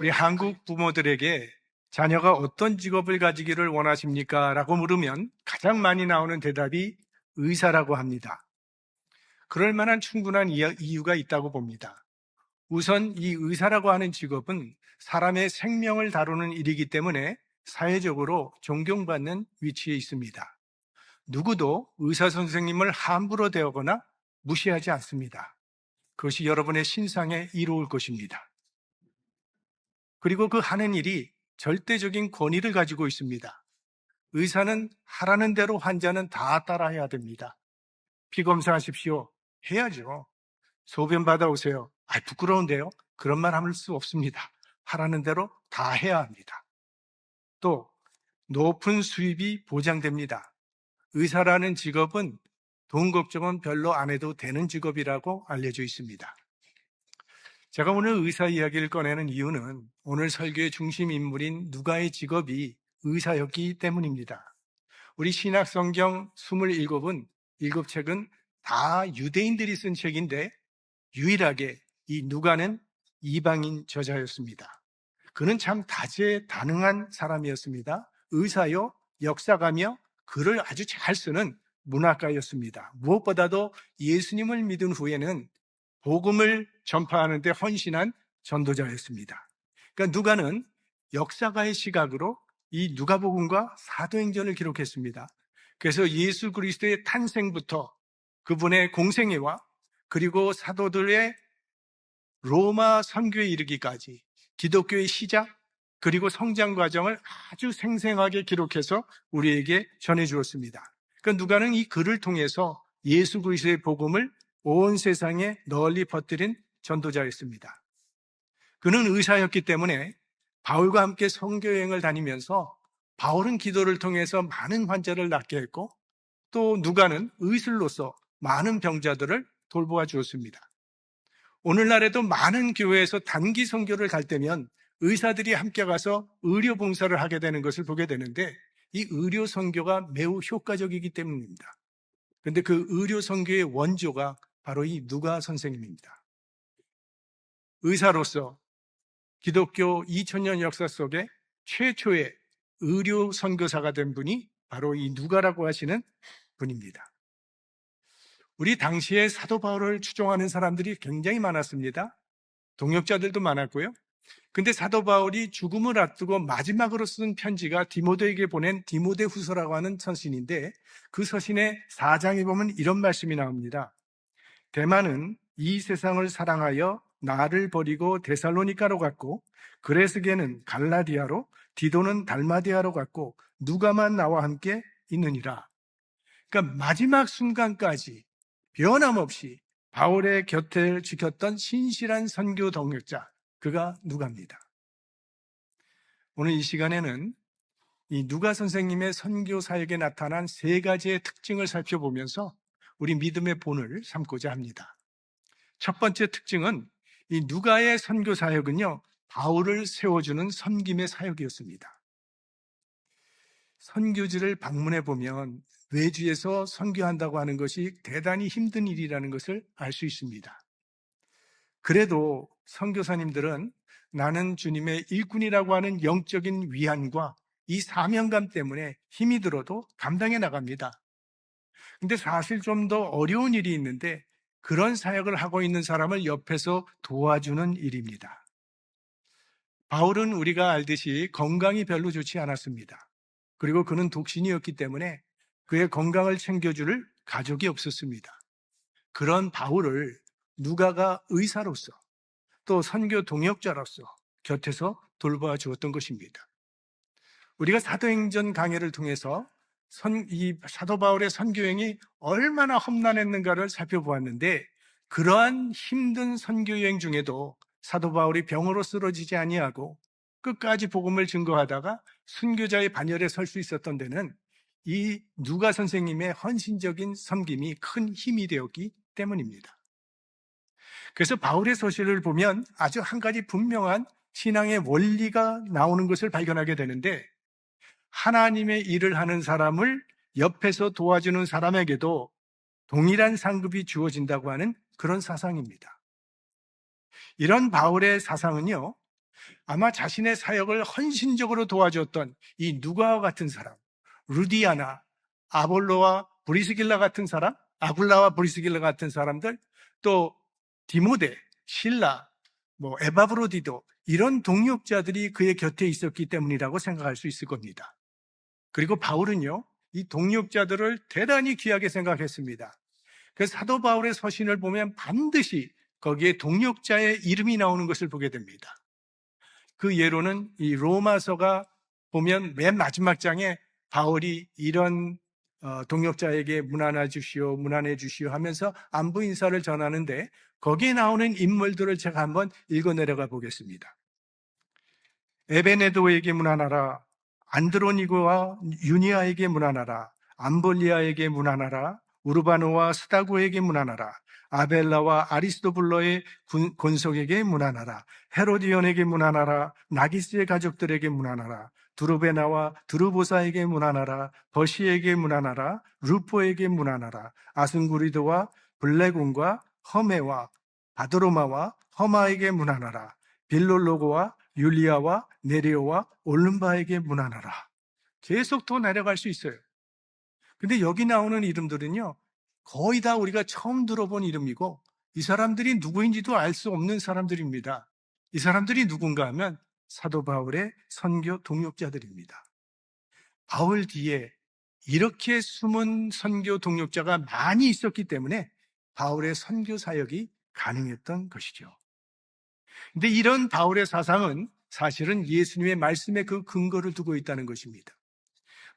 우리 한국 부모들에게 자녀가 어떤 직업을 가지기를 원하십니까? 라고 물으면 가장 많이 나오는 대답이 의사라고 합니다. 그럴 만한 충분한 이유가 있다고 봅니다. 우선 이 의사라고 하는 직업은 사람의 생명을 다루는 일이기 때문에 사회적으로 존경받는 위치에 있습니다. 누구도 의사 선생님을 함부로 대하거나 무시하지 않습니다. 그것이 여러분의 신상에 이로울 것입니다. 그리고 그 하는 일이 절대적인 권위를 가지고 있습니다. 의사는 하라는 대로 환자는 다 따라해야 됩니다. 피 검사하십시오. 해야죠. 소변 받아오세요. 부끄러운데요. 그런 말 할 수 없습니다. 하라는 대로 다 해야 합니다. 또 높은 수입이 보장됩니다. 의사라는 직업은 돈 걱정은 별로 안 해도 되는 직업이라고 알려져 있습니다. 제가 오늘 의사 이야기를 꺼내는 이유는 오늘 설교의 중심 인물인 누가의 직업이 의사였기 때문입니다. 우리 신약 성경 27은 7책은 다 유대인들이 쓴 책인데 유일하게 이 누가는 이방인 저자였습니다. 그는 참 다재다능한 사람이었습니다. 의사요, 역사가며 글을 아주 잘 쓰는 문학가였습니다. 무엇보다도 예수님을 믿은 후에는 복음을 전파하는 데 헌신한 전도자였습니다. 그러니까 누가는 역사가의 시각으로 이 누가복음과 사도행전을 기록했습니다. 그래서 예수 그리스도의 탄생부터 그분의 공생애와 그리고 사도들의 로마 선교에 이르기까지 기독교의 시작 그리고 성장 과정을 아주 생생하게 기록해서 우리에게 전해주었습니다. 그러니까 누가는 이 글을 통해서 예수 그리스도의 복음을 온 세상에 널리 퍼뜨린 전도자였습니다. 그는 의사였기 때문에 바울과 함께 선교여행을 다니면서 바울은 기도를 통해서 많은 환자를 낫게 했고 또 누가는 의술로서 많은 병자들을 돌보아 주었습니다. 오늘날에도 많은 교회에서 단기 선교를 갈 때면 의사들이 함께 가서 의료 봉사를 하게 되는 것을 보게 되는데 이 의료 선교가 매우 효과적이기 때문입니다. 그런데 그 의료 선교의 원조가 바로 이 누가 선생님입니다. 의사로서 기독교 2000년 역사 속에 최초의 의료 선교사가 된 분이 바로 이 누가라고 하시는 분입니다. 우리 당시에 사도 바울을 추종하는 사람들이 굉장히 많았습니다. 동역자들도 많았고요. 근데 사도 바울이 죽음을 앞두고 마지막으로 쓴 편지가 디모데에게 보낸 디모데 후서라고 하는 서신인데 그 서신의 4장에 보면 이런 말씀이 나옵니다. 데마는 이 세상을 사랑하여 나를 버리고 데살로니가로 갔고 그레스게는 갈라디아로 디도는 달마디아로 갔고 누가만 나와 함께 있느니라. 그러니까 마지막 순간까지 변함없이 바울의 곁을 지켰던 신실한 선교 동역자, 그가 누가입니다. 오늘 이 시간에는 이 누가 선생님의 선교 사역에 나타난 3가지의 특징을 살펴보면서 우리 믿음의 본을 삼고자 합니다. 첫 번째 특징은 이 누가의 선교 사역은요, 바울을 세워주는 섬김의 사역이었습니다. 선교지를 방문해 보면 외주에서 선교한다고 하는 것이 대단히 힘든 일이라는 것을 알 수 있습니다. 그래도 선교사님들은 나는 주님의 일꾼이라고 하는 영적인 위안과 이 사명감 때문에 힘이 들어도 감당해 나갑니다. 근데 사실 좀 더 어려운 일이 있는데 그런 사역을 하고 있는 사람을 옆에서 도와주는 일입니다. 바울은 우리가 알듯이 건강이 별로 좋지 않았습니다. 그리고 그는 독신이었기 때문에 그의 건강을 챙겨줄 가족이 없었습니다. 그런 바울을 누가가 의사로서 또 선교 동역자로서 곁에서 돌봐 주었던 것입니다. 우리가 사도행전 강해를 통해서 이 사도 바울의 선교여행이 얼마나 험난했는가를 살펴보았는데 그러한 힘든 선교여행 중에도 사도 바울이 병으로 쓰러지지 아니하고 끝까지 복음을 증거하다가 순교자의 반열에 설 수 있었던 데는 이 누가 선생님의 헌신적인 섬김이 큰 힘이 되었기 때문입니다. 그래서 바울의 서신을 보면 아주 한 가지 분명한 신앙의 원리가 나오는 것을 발견하게 되는데 하나님의 일을 하는 사람을 옆에서 도와주는 사람에게도 동일한 상급이 주어진다고 하는 그런 사상입니다. 이런 바울의 사상은요, 아마 자신의 사역을 헌신적으로 도와줬던 이 누가와 같은 사람, 루디아나, 아볼로와 브리스길라 같은 사람, 아굴라와 브리스길라 같은 사람들, 또 디모데, 실라, 에바브로디도 이런 동역자들이 그의 곁에 있었기 때문이라고 생각할 수 있을 겁니다. 그리고 바울은요, 이 동역자들을 대단히 귀하게 생각했습니다. 그래서 사도 바울의 서신을 보면 반드시 거기에 동역자의 이름이 나오는 것을 보게 됩니다. 그 예로는 이 로마서가 보면 맨 마지막 장에 바울이 이런 동역자에게 문안해 주시오 하면서 안부 인사를 전하는데 거기에 나오는 인물들을 제가 한번 읽어 내려가 보겠습니다. 에베네도에게 문안하라. 안드로니고와 유니아에게 문안하라. 암볼리아에게 문안하라. 우르바노와 스다고에게 문안하라. 아벨라와 아리스토블로의 권속에게 문안하라. 헤로디온에게 문안하라. 나기스의 가족들에게 문안하라. 두르베나와 두르보사에게 문안하라. 버시에게 문안하라. 루포에게 문안하라. 아승구리도와 블레곤과 허메와 바드로마와 허마에게 문안하라. 빌롤로고와 율리아와 네리오와 올름바에게 문안하라. 계속 더 내려갈 수 있어요. 근데 여기 나오는 이름들은요, 거의 다 우리가 처음 들어본 이름이고 이 사람들이 누구인지도 알 수 없는 사람들입니다. 이 사람들이 누군가 하면 사도 바울의 선교 동역자들입니다. 바울 뒤에 이렇게 숨은 선교 동역자가 많이 있었기 때문에 바울의 선교 사역이 가능했던 것이죠. 근데 이런 바울의 사상은 사실은 예수님의 말씀에 그 근거를 두고 있다는 것입니다.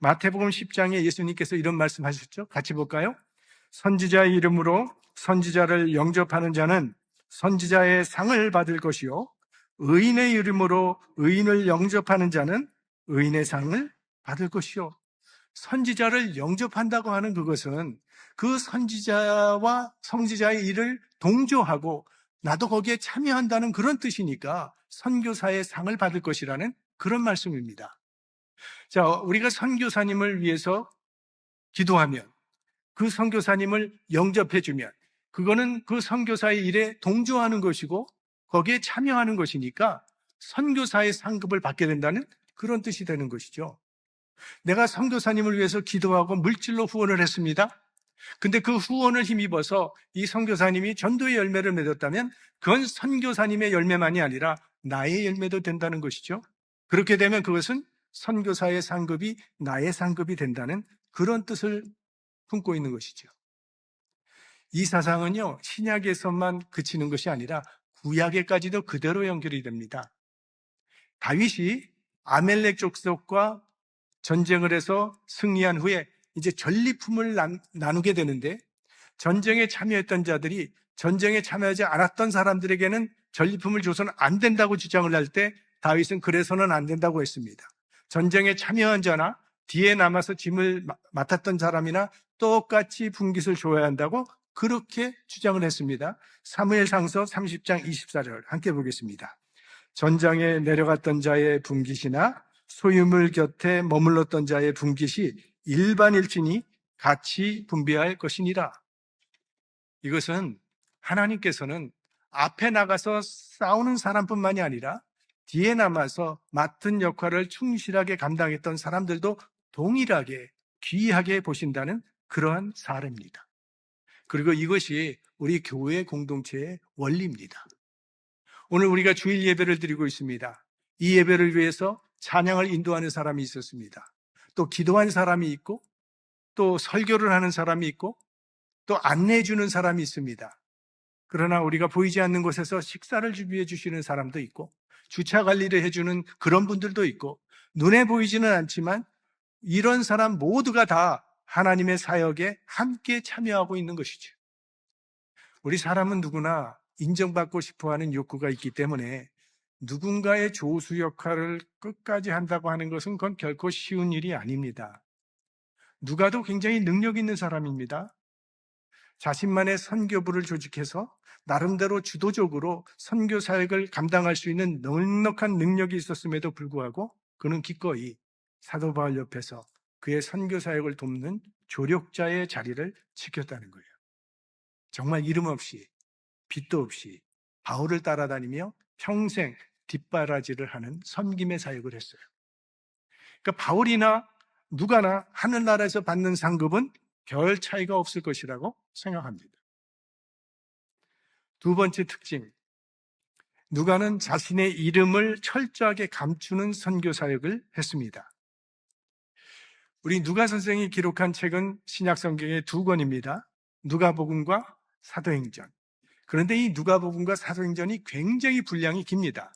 마태복음 10장에 예수님께서 이런 말씀하셨죠? 같이 볼까요? 선지자의 이름으로 선지자를 영접하는 자는 선지자의 상을 받을 것이요, 의인의 이름으로 의인을 영접하는 자는 의인의 상을 받을 것이요. 선지자를 영접한다고 하는 그것은 그 선지자와 성지자의 일을 동조하고 나도 거기에 참여한다는 그런 뜻이니까 선교사의 상을 받을 것이라는 그런 말씀입니다. 자, 우리가 선교사님을 위해서 기도하면 그 선교사님을 영접해주면 그거는 그 선교사의 일에 동조하는 것이고 거기에 참여하는 것이니까 선교사의 상급을 받게 된다는 그런 뜻이 되는 것이죠. 내가 선교사님을 위해서 기도하고 물질로 후원을 했습니다. 근데 그 후원을 힘입어서 이 선교사님이 전도의 열매를 맺었다면 그건 선교사님의 열매만이 아니라 나의 열매도 된다는 것이죠. 그렇게 되면 그것은 선교사의 상급이 나의 상급이 된다는 그런 뜻을 품고 있는 것이죠. 이 사상은요, 신약에서만 그치는 것이 아니라 구약에까지도 그대로 연결이 됩니다. 다윗이 아멜렉 족속과 전쟁을 해서 승리한 후에 이제 전리품을 나누게 되는데 전쟁에 참여했던 자들이 전쟁에 참여하지 않았던 사람들에게는 전리품을 줘서는 안 된다고 주장을 할 때 다윗은 그래서는 안 된다고 했습니다. 전쟁에 참여한 자나 뒤에 남아서 짐을 맡았던 사람이나 똑같이 분깃을 줘야 한다고 그렇게 주장을 했습니다. 사무엘상서 30장 24절 함께 보겠습니다. 전장에 내려갔던 자의 분깃이나 소유물 곁에 머물렀던 자의 분깃이 일반일진이 같이 분배할 것이니라. 이것은 하나님께서는 앞에 나가서 싸우는 사람뿐만이 아니라 뒤에 남아서 맡은 역할을 충실하게 감당했던 사람들도 동일하게 귀하게 보신다는 그러한 사례입니다. 그리고 이것이 우리 교회 공동체의 원리입니다. 오늘 우리가 주일 예배를 드리고 있습니다. 이 예배를 위해서 찬양을 인도하는 사람이 있었습니다. 또 기도하는 사람이 있고 또 설교를 하는 사람이 있고 또 안내해 주는 사람이 있습니다. 그러나 우리가 보이지 않는 곳에서 식사를 준비해 주시는 사람도 있고 주차 관리를 해주는 그런 분들도 있고 눈에 보이지는 않지만 이런 사람 모두가 다 하나님의 사역에 함께 참여하고 있는 것이죠. 우리 사람은 누구나 인정받고 싶어하는 욕구가 있기 때문에 누군가의 조수 역할을 끝까지 한다고 하는 것은 그건 결코 쉬운 일이 아닙니다. 누가도 굉장히 능력 있는 사람입니다. 자신만의 선교부를 조직해서 나름대로 주도적으로 선교 사역을 감당할 수 있는 넉넉한 능력이 있었음에도 불구하고 그는 기꺼이 사도 바울 옆에서 그의 선교 사역을 돕는 조력자의 자리를 지켰다는 거예요. 정말 이름 없이 빚도 없이 바울을 따라다니며 평생 뒷바라지를 하는 섬김의 사역을 했어요. 그러니까 바울이나 누가나 하늘나라에서 받는 상급은 별 차이가 없을 것이라고 생각합니다. 두 번째 특징, 누가는 자신의 이름을 철저하게 감추는 선교 사역을 했습니다. 우리 누가 선생이 기록한 책은 신약 성경의 두 권입니다. 누가복음과 사도행전. 그런데 이 누가복음과 사도행전이 굉장히 분량이 깁니다.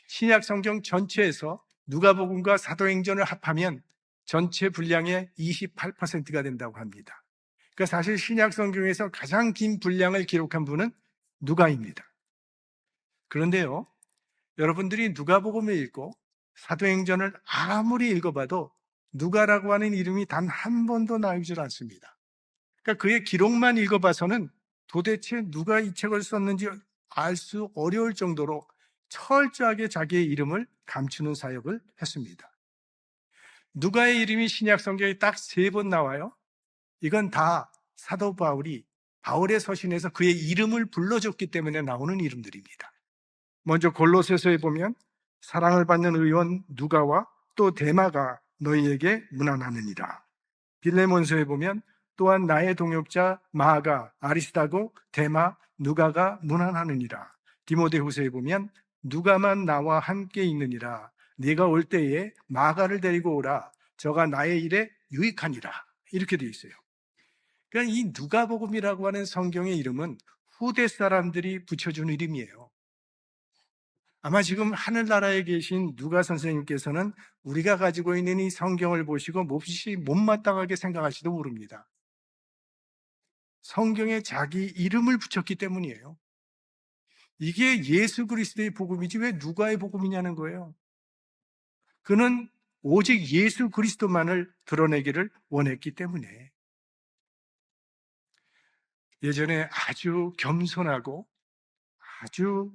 신약 성경 전체에서 누가복음과 사도행전을 합하면 전체 분량의 28%가 된다고 합니다. 그러니까 사실 신약 성경에서 가장 긴 분량을 기록한 분은 누가입니다. 그런데요, 여러분들이 누가복음을 읽고 사도행전을 아무리 읽어봐도 누가라고 하는 이름이 단 한 번도 나오질 않습니다. 그러니까 그의 기록만 읽어봐서는 도대체 누가 이 책을 썼는지 알 수 어려울 정도로 철저하게 자기의 이름을 감추는 사역을 했습니다. 누가의 이름이 신약 성경에 딱 3번 나와요. 이건 다 사도 바울이 바울의 서신에서 그의 이름을 불러줬기 때문에 나오는 이름들입니다. 먼저 골로새서에 보면 사랑을 받는 의원 누가와 또 데마가 너희에게 문안하느니라. 빌레몬서에 보면 또한 나의 동역자 마가, 아리스다고, 데마, 누가가 문안하느니라. 디모데후서에 보면 누가만 나와 함께 있느니라. 네가 올 때에 마가를 데리고 오라. 저가 나의 일에 유익하니라. 이렇게 되어 있어요. 그러니까 이 누가복음이라고 하는 성경의 이름은 후대 사람들이 붙여준 이름이에요. 아마 지금 하늘나라에 계신 누가 선생님께서는 우리가 가지고 있는 이 성경을 보시고 몹시 못마땅하게 생각할지도 모릅니다. 성경에 자기 이름을 붙였기 때문이에요. 이게 예수 그리스도의 복음이지 왜 누가의 복음이냐는 거예요. 그는 오직 예수 그리스도만을 드러내기를 원했기 때문에. 예전에 아주 겸손하고 아주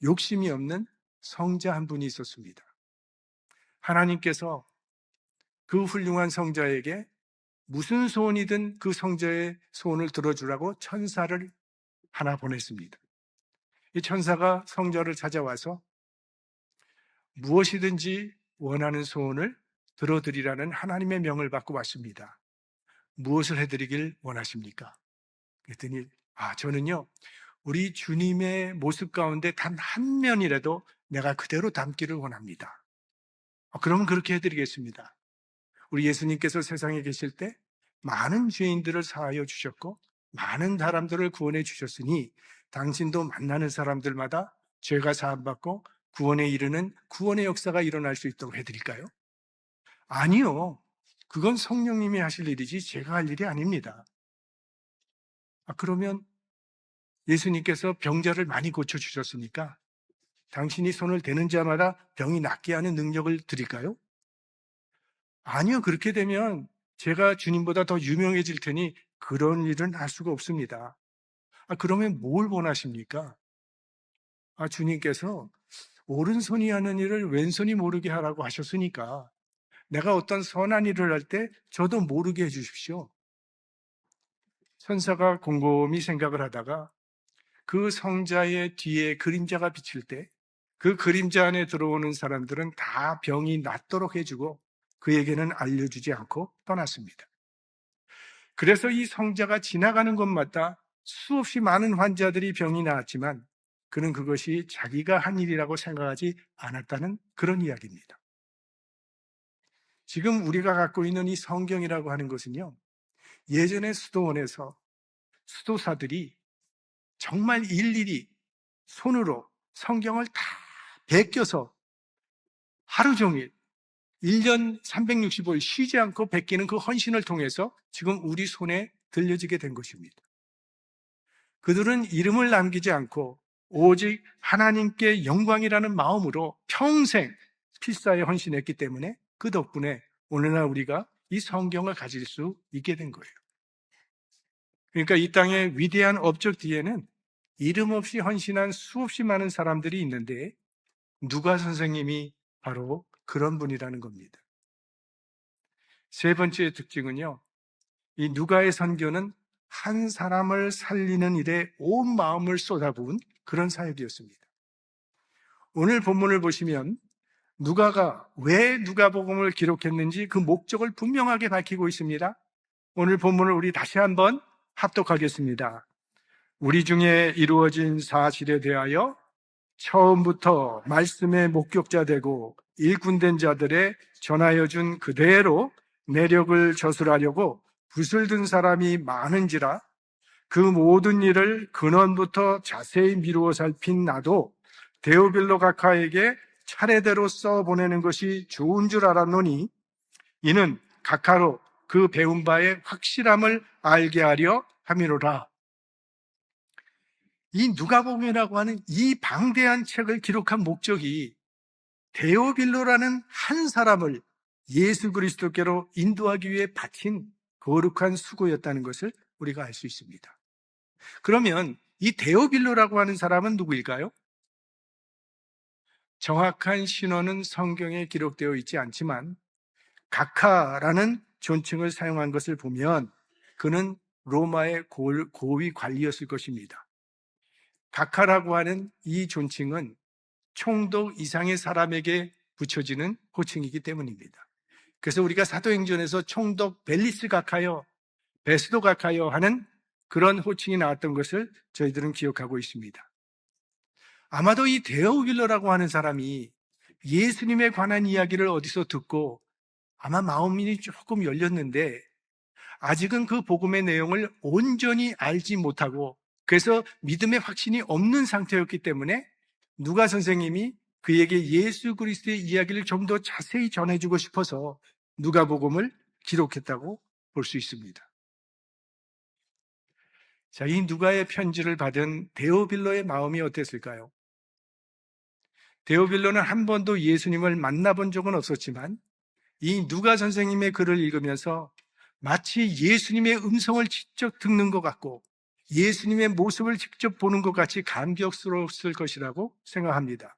욕심이 없는 성자 한 분이 있었습니다. 하나님께서 그 훌륭한 성자에게 무슨 소원이든 그 성자의 소원을 들어주라고 천사를 하나 보냈습니다. 이 천사가 성자를 찾아와서 무엇이든지 원하는 소원을 들어드리라는 하나님의 명을 받고 왔습니다. 무엇을 해드리길 원하십니까? 그랬더니 저는요 우리 주님의 모습 가운데 단 한 면이라도 내가 그대로 담기를 원합니다. 그러면 그렇게 해드리겠습니다. 우리 예수님께서 세상에 계실 때 많은 죄인들을 사하여 주셨고 많은 사람들을 구원해 주셨으니 당신도 만나는 사람들마다 죄가 사함받고 구원에 이르는 구원의 역사가 일어날 수 있도록 해드릴까요? 아니요. 그건 성령님이 하실 일이지 제가 할 일이 아닙니다. 그러면 예수님께서 병자를 많이 고쳐주셨으니까 당신이 손을 대는 자마다 병이 낫게 하는 능력을 드릴까요? 아니요. 그렇게 되면 제가 주님보다 더 유명해질 테니 그런 일은 할 수가 없습니다. 그러면 뭘 원하십니까? 주님께서 오른손이 하는 일을 왼손이 모르게 하라고 하셨으니까 내가 어떤 선한 일을 할 때 저도 모르게 해주십시오. 천사가 곰곰이 생각을 하다가 그 성자의 뒤에 그림자가 비칠 때 그 그림자 안에 들어오는 사람들은 다 병이 낫도록 해주고 그에게는 알려주지 않고 떠났습니다. 그래서 이 성자가 지나가는 곳마다 수없이 많은 환자들이 병이 나았지만 그는 그것이 자기가 한 일이라고 생각하지 않았다는 그런 이야기입니다. 지금 우리가 갖고 있는 이 성경이라고 하는 것은요, 예전에 수도원에서 수도사들이 정말 일일이 손으로 성경을 다 베껴서 하루 종일 1년 365일 쉬지 않고 베끼는 그 헌신을 통해서 지금 우리 손에 들려지게 된 것입니다. 그들은 이름을 남기지 않고 오직 하나님께 영광이라는 마음으로 평생 필사에 헌신했기 때문에 그 덕분에 오늘날 우리가 이 성경을 가질 수 있게 된 거예요. 그러니까 이 땅의 위대한 업적 뒤에는 이름 없이 헌신한 수없이 많은 사람들이 있는데 누가 선생님이 바로 그런 분이라는 겁니다. 세 번째 특징은요, 이 누가의 선교는 한 사람을 살리는 일에 온 마음을 쏟아부은 그런 사역이었습니다. 오늘 본문을 보시면 누가가 왜 누가복음을 기록했는지 그 목적을 분명하게 밝히고 있습니다. 오늘 본문을 우리 다시 한번 합독하겠습니다. 우리 중에 이루어진 사실에 대하여 처음부터 말씀의 목격자 되고 일꾼된 자들의 전하여 준 그대로 내력을 저술하려고 붓을 든 사람이 많은지라 그 모든 일을 근원부터 자세히 미루어 살핀 나도 데오빌로 각하에게 차례대로 써보내는 것이 좋은 줄 알았노니 이는 각하로 그 배운 바의 확실함을 알게 하려 함이로라. 이 누가복음이라고 하는 이 방대한 책을 기록한 목적이 데오빌로라는 한 사람을 예수 그리스도께로 인도하기 위해 바친 거룩한 수고였다는 것을 우리가 알 수 있습니다. 그러면 이 데오빌로라고 하는 사람은 누구일까요? 정확한 신원은 성경에 기록되어 있지 않지만 각하라는 존칭을 사용한 것을 보면 그는 로마의 고위 관리였을 것입니다. 각하라고 하는 이 존칭은 총독 이상의 사람에게 붙여지는 호칭이기 때문입니다. 그래서 우리가 사도행전에서 총독 벨리스 각하여, 베스도 각하여 하는 그런 호칭이 나왔던 것을 저희들은 기억하고 있습니다. 아마도 이 데오빌로라고 하는 사람이 예수님에 관한 이야기를 어디서 듣고 아마 마음이 조금 열렸는데 아직은 그 복음의 내용을 온전히 알지 못하고 그래서 믿음의 확신이 없는 상태였기 때문에 누가 선생님이 그에게 예수 그리스도의 이야기를 좀 더 자세히 전해주고 싶어서 누가복음을 기록했다고 볼 수 있습니다. 자, 이 누가의 편지를 받은 데오빌로의 마음이 어땠을까요? 데오빌로는 한 번도 예수님을 만나본 적은 없었지만 이 누가 선생님의 글을 읽으면서 마치 예수님의 음성을 직접 듣는 것 같고 예수님의 모습을 직접 보는 것 같이 감격스러웠을 것이라고 생각합니다.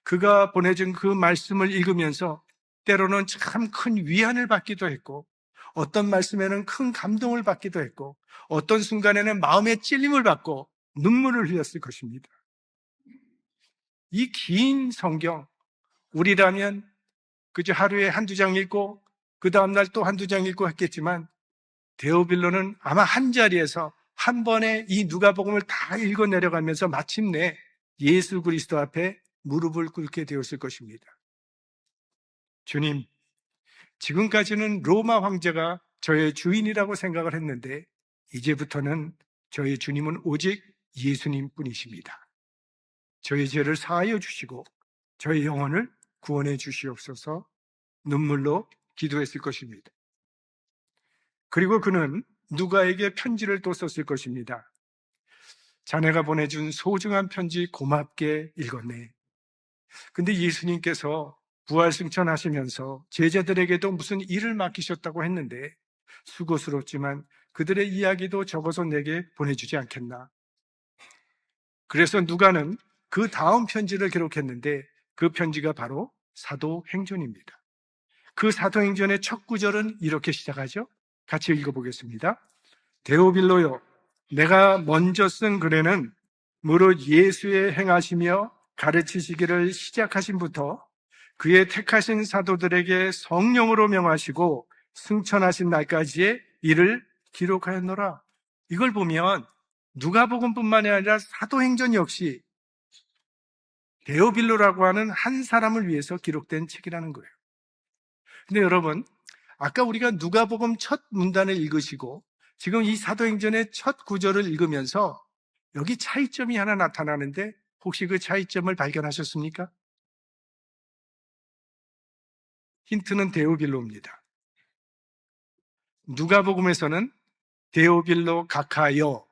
그가 보내준 그 말씀을 읽으면서 때로는 참 큰 위안을 받기도 했고 어떤 말씀에는 큰 감동을 받기도 했고 어떤 순간에는 마음의 찔림을 받고 눈물을 흘렸을 것입니다. 이 긴 성경, 우리라면 그저 하루에 한두 장 읽고 그 다음날 또 한두 장 읽고 했겠지만 데오빌로는 아마 한 자리에서 한 번에 이 누가복음을 다 읽어 내려가면서 마침내 예수 그리스도 앞에 무릎을 꿇게 되었을 것입니다. 주님, 지금까지는 로마 황제가 저의 주인이라고 생각을 했는데 이제부터는 저의 주님은 오직 예수님 뿐이십니다. 저의 죄를 사하여 주시고 저의 영혼을 구원해 주시옵소서 눈물로 기도했을 것입니다. 그리고 그는 누가에게 편지를 또 썼을 것입니다. 자네가 보내준 소중한 편지 고맙게 읽었네. 근데 예수님께서 부활승천하시면서 제자들에게도 무슨 일을 맡기셨다고 했는데 수고스럽지만 그들의 이야기도 적어서 내게 보내주지 않겠나. 그래서 누가는 그 다음 편지를 기록했는데 그 편지가 바로 사도행전입니다. 그 사도행전의 첫 구절은 이렇게 시작하죠. 같이 읽어보겠습니다. 데오빌로요, 내가 먼저 쓴 글에는 무릇 예수의 행하시며 가르치시기를 시작하신부터 그의 택하신 사도들에게 성령으로 명하시고 승천하신 날까지의 일을 기록하였노라. 이걸 보면 누가복음뿐만이 아니라 사도행전 역시 데오빌로라고 하는 한 사람을 위해서 기록된 책이라는 거예요. 근데 여러분, 아까 우리가 누가복음 첫 문단을 읽으시고 지금 이 사도행전의 첫 구절을 읽으면서 여기 차이점이 하나 나타나는데 혹시 그 차이점을 발견하셨습니까? 힌트는 데오빌로입니다. 누가복음에서는 데오빌로 각하여,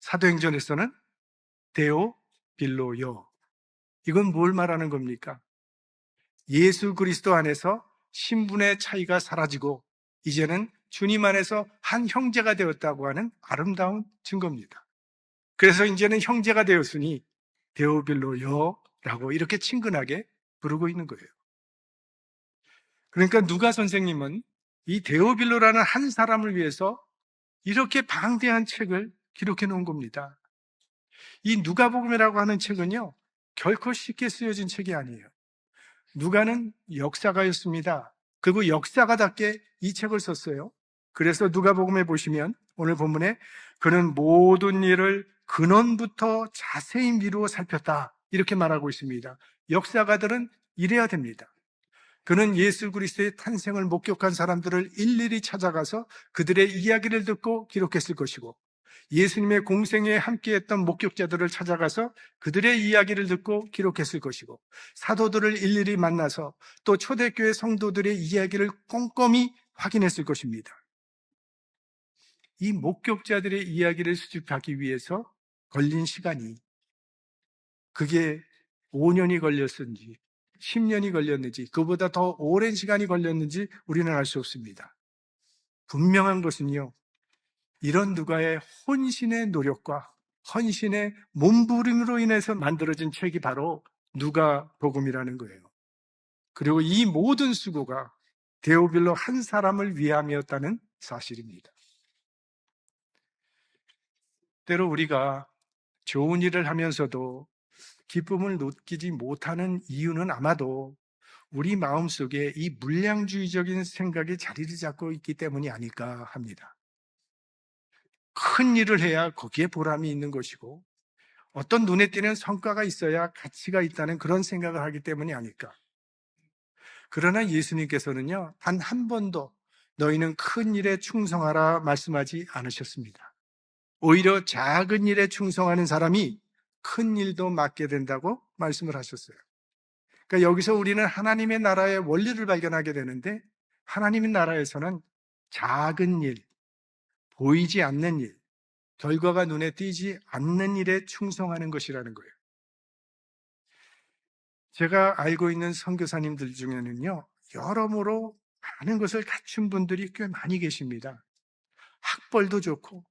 사도행전에서는 데오빌로여. 이건 뭘 말하는 겁니까? 예수 그리스도 안에서 신분의 차이가 사라지고 이제는 주님 안에서 한 형제가 되었다고 하는 아름다운 증거입니다. 그래서 이제는 형제가 되었으니 데오빌로여라고 이렇게 친근하게 부르고 있는 거예요. 그러니까 누가 선생님은 이 데오빌로라는 한 사람을 위해서 이렇게 방대한 책을 기록해 놓은 겁니다. 이 누가복음이라고 하는 책은요, 결코 쉽게 쓰여진 책이 아니에요. 누가는 역사가였습니다. 그리고 역사가답게 이 책을 썼어요. 그래서 누가복음에 보시면 오늘 본문에 그는 모든 일을 근원부터 자세히 미루어 살폈다 이렇게 말하고 있습니다. 역사가들은 이래야 됩니다. 그는 예수 그리스도의 탄생을 목격한 사람들을 일일이 찾아가서 그들의 이야기를 듣고 기록했을 것이고, 예수님의 공생에 함께했던 목격자들을 찾아가서 그들의 이야기를 듣고 기록했을 것이고, 사도들을 일일이 만나서 또 초대교회 성도들의 이야기를 꼼꼼히 확인했을 것입니다. 이 목격자들의 이야기를 수집하기 위해서 걸린 시간이, 그게 5년이 걸렸는지 10년이 걸렸는지 그보다 더 오랜 시간이 걸렸는지 우리는 알 수 없습니다. 분명한 것은요, 이런 누가의 혼신의 노력과 헌신의 몸부림으로 인해서 만들어진 책이 바로 누가복음이라는 거예요. 그리고 이 모든 수고가 데오빌로 한 사람을 위함이었다는 사실입니다. 때로 우리가 좋은 일을 하면서도 기쁨을 느끼지 못하는 이유는 아마도 우리 마음속에 이 물량주의적인 생각이 자리를 잡고 있기 때문이 아닐까 합니다. 큰 일을 해야 거기에 보람이 있는 것이고, 어떤 눈에 띄는 성과가 있어야 가치가 있다는 그런 생각을 하기 때문이 아닐까. 그러나 예수님께서는요, 단 한 번도 너희는 큰 일에 충성하라 말씀하지 않으셨습니다. 오히려 작은 일에 충성하는 사람이 큰 일도 맡게 된다고 말씀을 하셨어요. 그러니까 여기서 우리는 하나님의 나라의 원리를 발견하게 되는데, 하나님의 나라에서는 작은 일, 보이지 않는 일, 결과가 눈에 띄지 않는 일에 충성하는 것이라는 거예요. 제가 알고 있는 선교사님들 중에는요, 여러모로 많은 것을 갖춘 분들이 꽤 많이 계십니다. 학벌도 좋고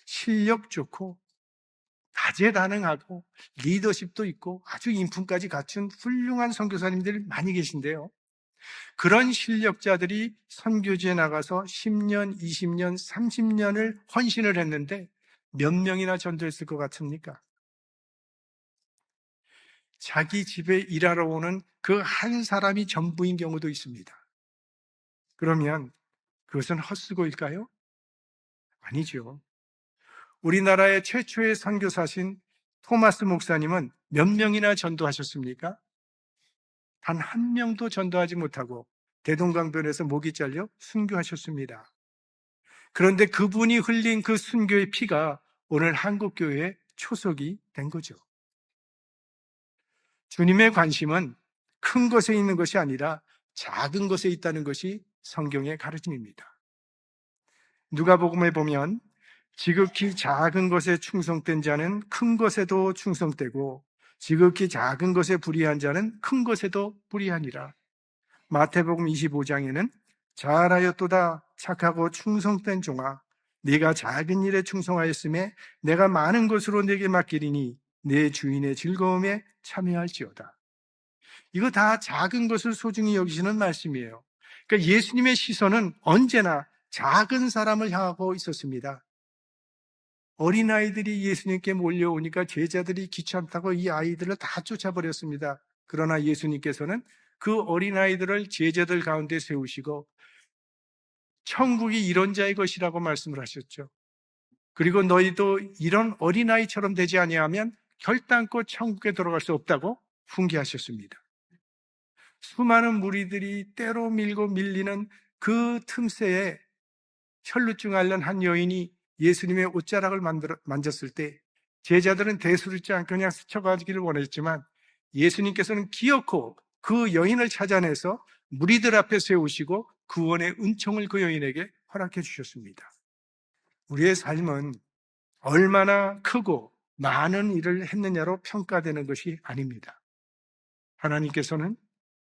실력 좋고 다재다능하고 리더십도 있고 아주 인품까지 갖춘 훌륭한 선교사님들이 많이 계신데요, 그런 실력자들이 선교지에 나가서 10년, 20년, 30년을 헌신을 했는데 몇 명이나 전도했을 것 같습니까? 자기 집에 일하러 오는 그 한 사람이 전부인 경우도 있습니다. 그러면 그것은 헛수고일까요? 아니죠. 우리나라의 최초의 선교사신 토마스 목사님은 몇 명이나 전도하셨습니까? 단 한 명도 전도하지 못하고 대동강변에서 목이 잘려 순교하셨습니다. 그런데 그분이 흘린 그 순교의 피가 오늘 한국교회의 초석이 된 거죠. 주님의 관심은 큰 것에 있는 것이 아니라 작은 것에 있다는 것이 성경의 가르침입니다. 누가복음에 보면 지극히 작은 것에 충성된 자는 큰 것에도 충성되고 지극히 작은 것에 불의한 자는 큰 것에도 불의하니라. 마태복음 25장에는 잘하였도다 착하고 충성된 종아, 네가 작은 일에 충성하였음에 내가 많은 것으로 네게 맡기리니 내 주인의 즐거움에 참여할지어다. 이거 다 작은 것을 소중히 여기시는 말씀이에요. 그러니까 예수님의 시선은 언제나 작은 사람을 향하고 있었습니다. 어린아이들이 예수님께 몰려오니까 제자들이 귀찮다고 이 아이들을 다 쫓아버렸습니다. 그러나 예수님께서는 그 어린아이들을 제자들 가운데 세우시고 천국이 이런 자의 것이라고 말씀을 하셨죠. 그리고 너희도 이런 어린아이처럼 되지 아니하면 결단코 천국에 들어갈 수 없다고 훈계하셨습니다. 수많은 무리들이 때로 밀고 밀리는 그 틈새에 혈루증 앓는 한 여인이 예수님의 옷자락을 만졌을 때 제자들은 대수롭지 않게 그냥 스쳐가기를 원했지만 예수님께서는 기어코 그 여인을 찾아내서 무리들 앞에 세우시고 구원의 은총을 그 여인에게 허락해 주셨습니다. 우리의 삶은 얼마나 크고 많은 일을 했느냐로 평가되는 것이 아닙니다. 하나님께서는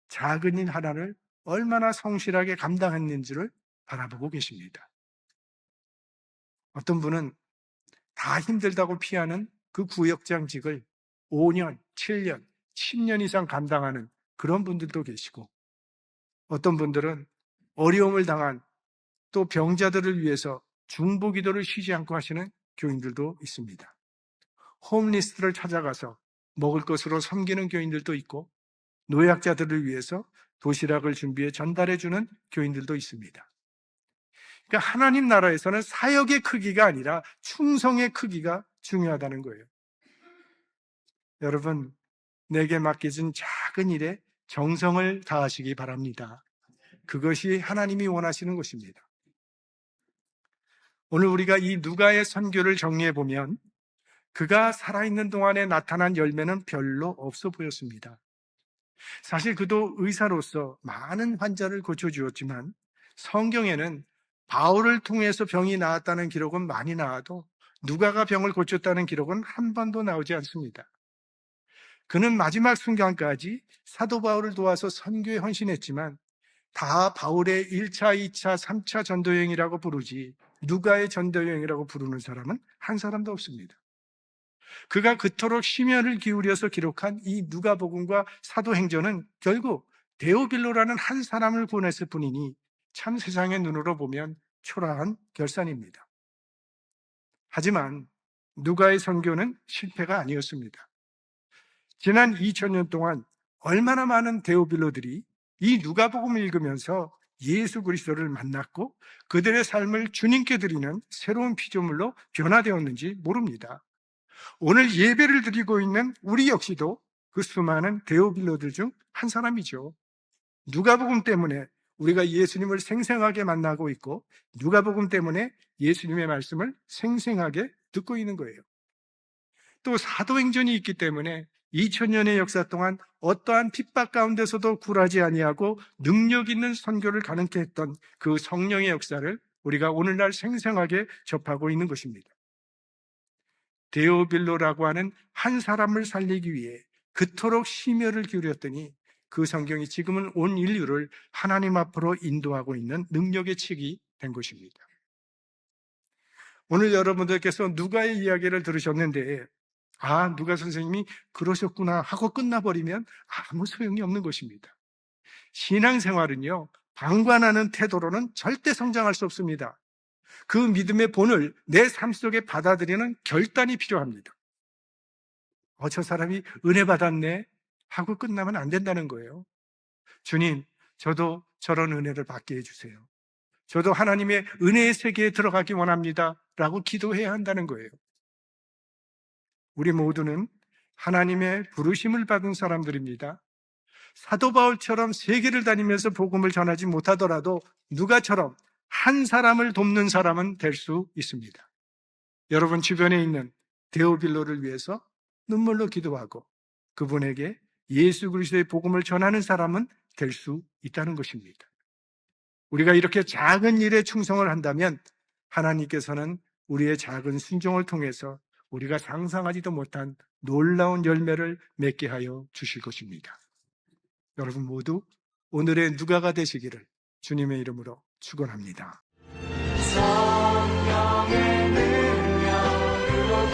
작은 일 하나를 얼마나 성실하게 감당했는지를 바라보고 계십니다. 어떤 분은 다 힘들다고 피하는 그 구역장직을 5년, 7년, 10년 이상 감당하는 그런 분들도 계시고, 어떤 분들은 어려움을 당한 또 병자들을 위해서 중보기도를 쉬지 않고 하시는 교인들도 있습니다. 홈리스트를 찾아가서 먹을 것으로 섬기는 교인들도 있고 노약자들을 위해서 도시락을 준비해 전달해주는 교인들도 있습니다. 그러니까 하나님 나라에서는 사역의 크기가 아니라 충성의 크기가 중요하다는 거예요. 여러분, 내게 맡겨진 작은 일에 정성을 다하시기 바랍니다. 그것이 하나님이 원하시는 것입니다. 오늘 우리가 이 누가의 선교를 정리해 보면 그가 살아있는 동안에 나타난 열매는 별로 없어 보였습니다. 사실 그도 의사로서 많은 환자를 고쳐주었지만 성경에는 바울을 통해서 병이 나았다는 기록은 많이 나와도 누가가 병을 고쳤다는 기록은 한 번도 나오지 않습니다. 그는 마지막 순간까지 사도 바울을 도와서 선교에 헌신했지만 다 바울의 1차, 2차, 3차 전도여행이라고 부르지 누가의 전도여행이라고 부르는 사람은 한 사람도 없습니다. 그가 그토록 심혈을 기울여서 기록한 이 누가복음과 사도행전은 결국 데오빌로라는 한 사람을 보냈을 뿐이니 참 세상의 눈으로 보면 초라한 결산입니다. 하지만 누가의 선교는 실패가 아니었습니다. 지난 2000년 동안 얼마나 많은 데오빌로들이 이 누가복음을 읽으면서 예수 그리스도를 만났고 그들의 삶을 주님께 드리는 새로운 피조물로 변화되었는지 모릅니다. 오늘 예배를 드리고 있는 우리 역시도 그 수많은 데오빌로들 중 한 사람이죠. 누가복음 때문에 우리가 예수님을 생생하게 만나고 있고 누가복음 때문에 예수님의 말씀을 생생하게 듣고 있는 거예요. 또 사도행전이 있기 때문에 2000년의 역사 동안 어떠한 핍박 가운데서도 굴하지 아니하고 능력 있는 선교를 가능케 했던 그 성령의 역사를 우리가 오늘날 생생하게 접하고 있는 것입니다. 데오빌로라고 하는 한 사람을 살리기 위해 그토록 심혈을 기울였더니 그 성경이 지금은 온 인류를 하나님 앞으로 인도하고 있는 능력의 책이 된 것입니다. 오늘 여러분들께서 누가의 이야기를 들으셨는데 누가 선생님이 그러셨구나 하고 끝나버리면 아무 소용이 없는 것입니다. 신앙생활은요, 방관하는 태도로는 절대 성장할 수 없습니다. 그 믿음의 본을 내 삶 속에 받아들이는 결단이 필요합니다. 저 사람이 은혜 받았네 하고 끝나면 안 된다는 거예요. 주님, 저도 저런 은혜를 받게 해주세요. 저도 하나님의 은혜의 세계에 들어가기 원합니다 라고 기도해야 한다는 거예요. 우리 모두는 하나님의 부르심을 받은 사람들입니다. 사도 바울처럼 세계를 다니면서 복음을 전하지 못하더라도 누가처럼 한 사람을 돕는 사람은 될 수 있습니다. 여러분 주변에 있는 데오빌로를 위해서 눈물로 기도하고 그분에게 예수 그리스도의 복음을 전하는 사람은 될 수 있다는 것입니다. 우리가 이렇게 작은 일에 충성을 한다면 하나님께서는 우리의 작은 순종을 통해서 우리가 상상하지도 못한 놀라운 열매를 맺게 하여 주실 것입니다. 여러분 모두 오늘의 누가가 되시기를 주님의 이름으로 축원합니다. 성령의 능력으로